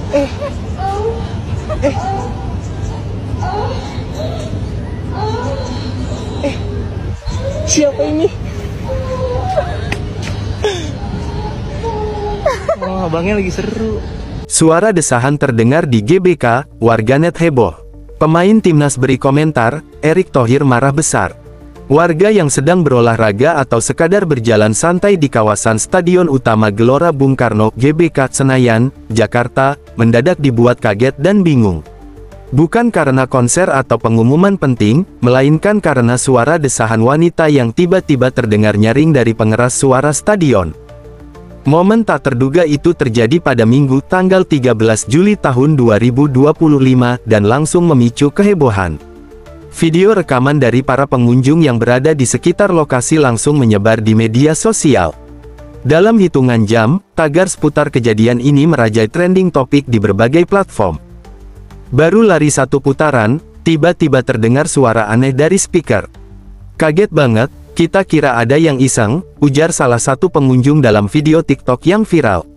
Eh, eh, eh, siapa ini? Oh, abangnya lagi seru. Suara desahan terdengar di GBK, warganet heboh. Pemain timnas beri komentar, Erick Thohir marah besar. Warga yang sedang berolahraga atau sekadar berjalan santai di kawasan Stadion Utama Gelora Bung Karno, GBK, Senayan, Jakarta, mendadak dibuat kaget dan bingung. Bukan karena konser atau pengumuman penting, melainkan karena suara desahan wanita yang tiba-tiba terdengar nyaring dari pengeras suara stadion. Momen tak terduga itu terjadi pada Minggu tanggal 13 Juli tahun 2025 dan langsung memicu kehebohan. Video rekaman dari para pengunjung yang berada di sekitar lokasi langsung menyebar di media sosial. Dalam hitungan jam, tagar seputar kejadian ini merajai trending topik di berbagai platform. Baru lari satu putaran, tiba-tiba terdengar suara aneh dari speaker. Kaget banget, kita kira ada yang iseng, ujar salah satu pengunjung dalam video TikTok yang viral.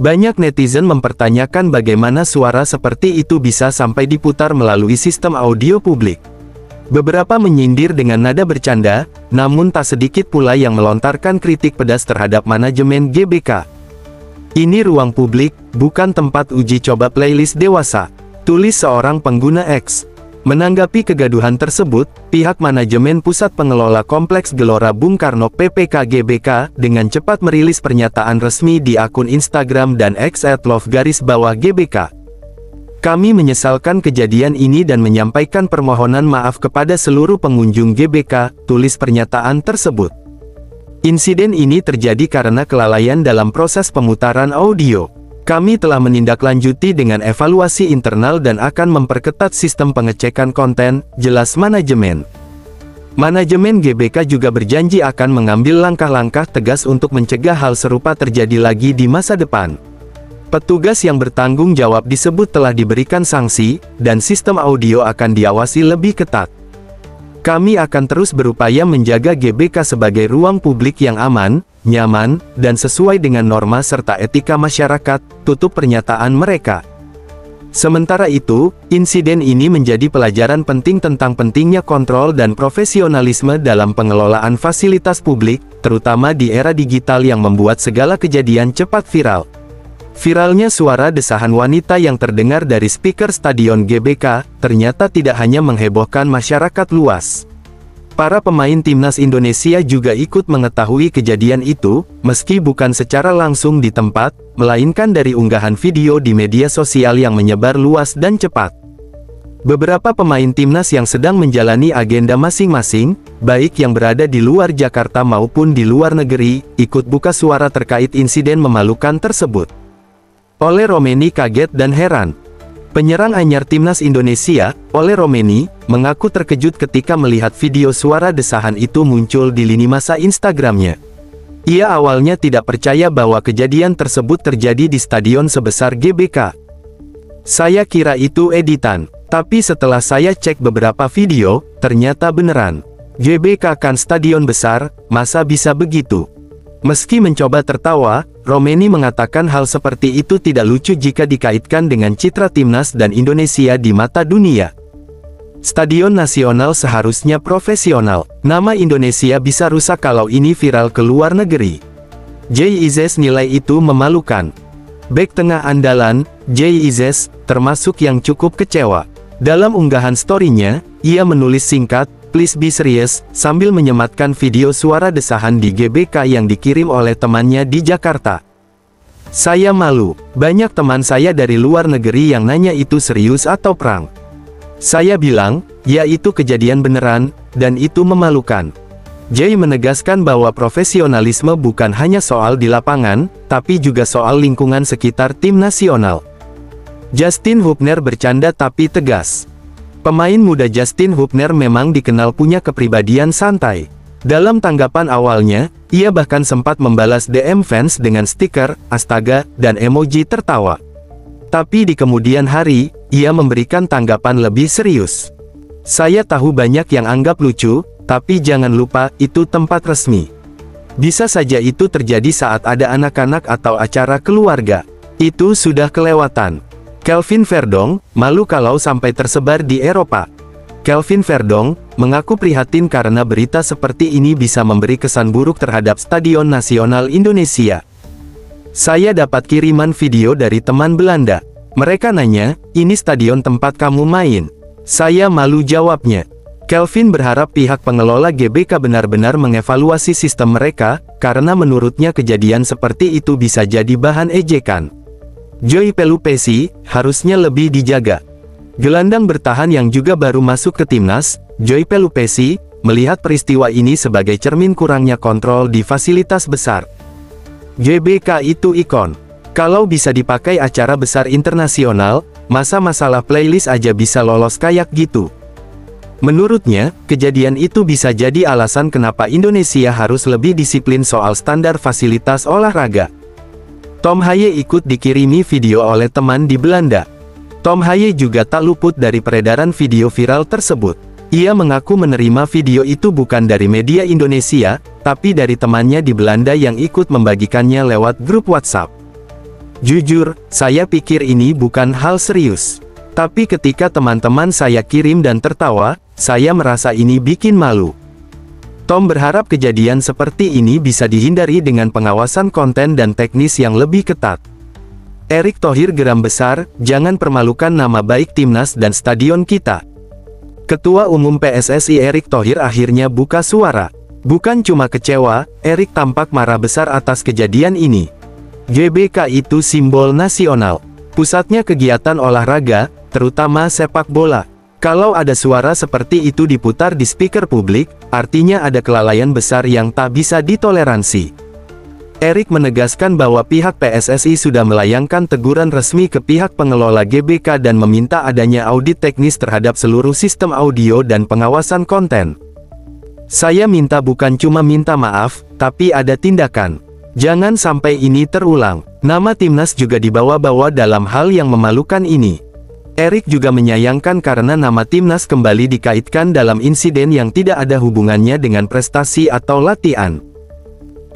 Banyak netizen mempertanyakan bagaimana suara seperti itu bisa sampai diputar melalui sistem audio publik. Beberapa menyindir dengan nada bercanda, namun tak sedikit pula yang melontarkan kritik pedas terhadap manajemen GBK. Ini ruang publik, bukan tempat uji coba playlist dewasa, tulis seorang pengguna X. Menanggapi kegaduhan tersebut, pihak manajemen Pusat Pengelola Kompleks Gelora Bung Karno PPK GBK dengan cepat merilis pernyataan resmi di akun Instagram dan X @love_GBK. Kami menyesalkan kejadian ini dan menyampaikan permohonan maaf kepada seluruh pengunjung GBK, tulis pernyataan tersebut. Insiden ini terjadi karena kelalaian dalam proses pemutaran audio. Kami telah menindaklanjuti dengan evaluasi internal dan akan memperketat sistem pengecekan konten, jelas manajemen. Manajemen GBK juga berjanji akan mengambil langkah-langkah tegas untuk mencegah hal serupa terjadi lagi di masa depan. Petugas yang bertanggung jawab disebut telah diberikan sanksi, dan sistem audio akan diawasi lebih ketat. Kami akan terus berupaya menjaga GBK sebagai ruang publik yang aman, nyaman, dan sesuai dengan norma serta etika masyarakat, tutup pernyataan mereka. Sementara itu, insiden ini menjadi pelajaran penting tentang pentingnya kontrol dan profesionalisme dalam pengelolaan fasilitas publik, terutama di era digital yang membuat segala kejadian cepat viral. Viralnya suara desahan wanita yang terdengar dari speaker Stadion GBK, ternyata tidak hanya menghebohkan masyarakat luas. Para pemain timnas Indonesia juga ikut mengetahui kejadian itu, meski bukan secara langsung di tempat, melainkan dari unggahan video di media sosial yang menyebar luas dan cepat. Beberapa pemain timnas yang sedang menjalani agenda masing-masing, baik yang berada di luar Jakarta maupun di luar negeri, ikut buka suara terkait insiden memalukan tersebut. Ole Romeni kaget dan heran. Penyerang anyar timnas Indonesia, Ole Romeni, mengaku terkejut ketika melihat video suara desahan itu muncul di lini masa Instagramnya. Ia awalnya tidak percaya bahwa kejadian tersebut terjadi di stadion sebesar GBK. Saya kira itu editan, tapi setelah saya cek beberapa video, ternyata beneran. GBK kan stadion besar, masa bisa begitu? Meski mencoba tertawa, Romeni mengatakan hal seperti itu tidak lucu jika dikaitkan dengan citra timnas dan Indonesia di mata dunia. Stadion nasional seharusnya profesional. Nama Indonesia bisa rusak kalau ini viral ke luar negeri. Jay Izzes nilai itu memalukan. Bek tengah andalan, Jay Izzes, termasuk yang cukup kecewa. Dalam unggahan story-nya, ia menulis singkat, "Please be serious," sambil menyematkan video suara desahan di GBK yang dikirim oleh temannya di Jakarta. Saya malu, banyak teman saya dari luar negeri yang nanya itu serius atau prank. Saya bilang, ya itu kejadian beneran, dan itu memalukan. Jay menegaskan bahwa profesionalisme bukan hanya soal di lapangan, tapi juga soal lingkungan sekitar tim nasional. Justin Hubner bercanda tapi tegas. Pemain muda Justin Hubner memang dikenal punya kepribadian santai. Dalam tanggapan awalnya, ia bahkan sempat membalas DM fans dengan stiker, astaga, dan emoji tertawa. Tapi di kemudian hari, ia memberikan tanggapan lebih serius. Saya tahu banyak yang anggap lucu, tapi jangan lupa, itu tempat resmi. Bisa saja itu terjadi saat ada anak-anak atau acara keluarga. Itu sudah kelewatan. Kelvin Verdong, malu kalau sampai tersebar di Eropa. Kelvin Verdong, mengaku prihatin karena berita seperti ini bisa memberi kesan buruk terhadap Stadion Nasional Indonesia. Saya dapat kiriman video dari teman Belanda. Mereka nanya, ini stadion tempat kamu main? Saya malu jawabnya. Kelvin berharap pihak pengelola GBK benar-benar mengevaluasi sistem mereka, karena menurutnya kejadian seperti itu bisa jadi bahan ejekan. Joy Pelupesi, harusnya lebih dijaga. Gelandang bertahan yang juga baru masuk ke timnas, Joy Pelupesi, melihat peristiwa ini sebagai cermin kurangnya kontrol di fasilitas besar. GBK itu ikon. Kalau bisa dipakai acara besar internasional, masa masalah playlist aja bisa lolos kayak gitu. Menurutnya, kejadian itu bisa jadi alasan kenapa Indonesia harus lebih disiplin soal standar fasilitas olahraga. Tom Haye ikut dikirimi video oleh teman di Belanda. Tom Haye juga tak luput dari peredaran video viral tersebut. Ia mengaku menerima video itu bukan dari media Indonesia, tapi dari temannya di Belanda yang ikut membagikannya lewat grup WhatsApp. Jujur, saya pikir ini bukan hal serius. Tapi ketika teman-teman saya kirim dan tertawa, saya merasa ini bikin malu. Tom berharap kejadian seperti ini bisa dihindari dengan pengawasan konten dan teknis yang lebih ketat. Erick Thohir geram besar, jangan permalukan nama baik timnas dan stadion kita. Ketua Umum PSSI Erick Thohir akhirnya buka suara. Bukan cuma kecewa, Erick tampak marah besar atas kejadian ini. GBK itu simbol nasional. Pusatnya kegiatan olahraga, terutama sepak bola. Kalau ada suara seperti itu diputar di speaker publik, artinya ada kelalaian besar yang tak bisa ditoleransi. Erick menegaskan bahwa pihak PSSI sudah melayangkan teguran resmi ke pihak pengelola GBK dan meminta adanya audit teknis terhadap seluruh sistem audio dan pengawasan konten. Saya minta bukan cuma minta maaf, tapi ada tindakan. Jangan sampai ini terulang. Nama timnas juga dibawa-bawa dalam hal yang memalukan ini. Erick juga menyayangkan karena nama timnas kembali dikaitkan dalam insiden yang tidak ada hubungannya dengan prestasi atau latihan.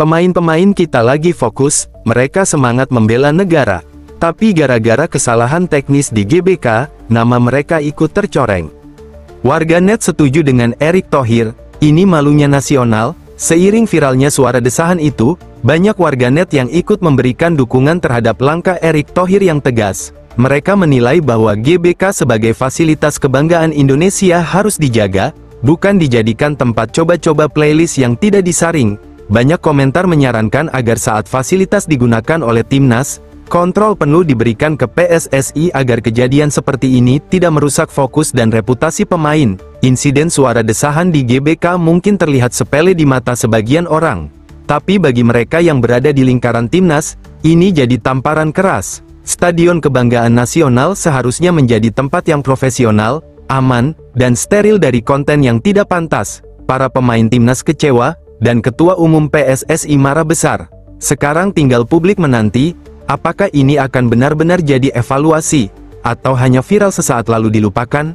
Pemain-pemain kita lagi fokus, mereka semangat membela negara. Tapi gara-gara kesalahan teknis di GBK, nama mereka ikut tercoreng. Warganet setuju dengan Erick Thohir, ini malunya nasional. Seiring viralnya suara desahan itu, banyak warganet yang ikut memberikan dukungan terhadap langkah Erick Thohir yang tegas. Mereka menilai bahwa GBK sebagai fasilitas kebanggaan Indonesia harus dijaga, bukan dijadikan tempat coba-coba playlist yang tidak disaring. Banyak komentar menyarankan agar saat fasilitas digunakan oleh timnas, kontrol penuh diberikan ke PSSI agar kejadian seperti ini tidak merusak fokus dan reputasi pemain. Insiden suara desahan di GBK mungkin terlihat sepele di mata sebagian orang. Tapi bagi mereka yang berada di lingkaran timnas, ini jadi tamparan keras. Stadion Kebanggaan Nasional seharusnya menjadi tempat yang profesional, aman, dan steril dari konten yang tidak pantas. Para pemain timnas kecewa, dan Ketua Umum PSSI marah besar. Sekarang tinggal publik menanti, apakah ini akan benar-benar jadi evaluasi, atau hanya viral sesaat lalu dilupakan?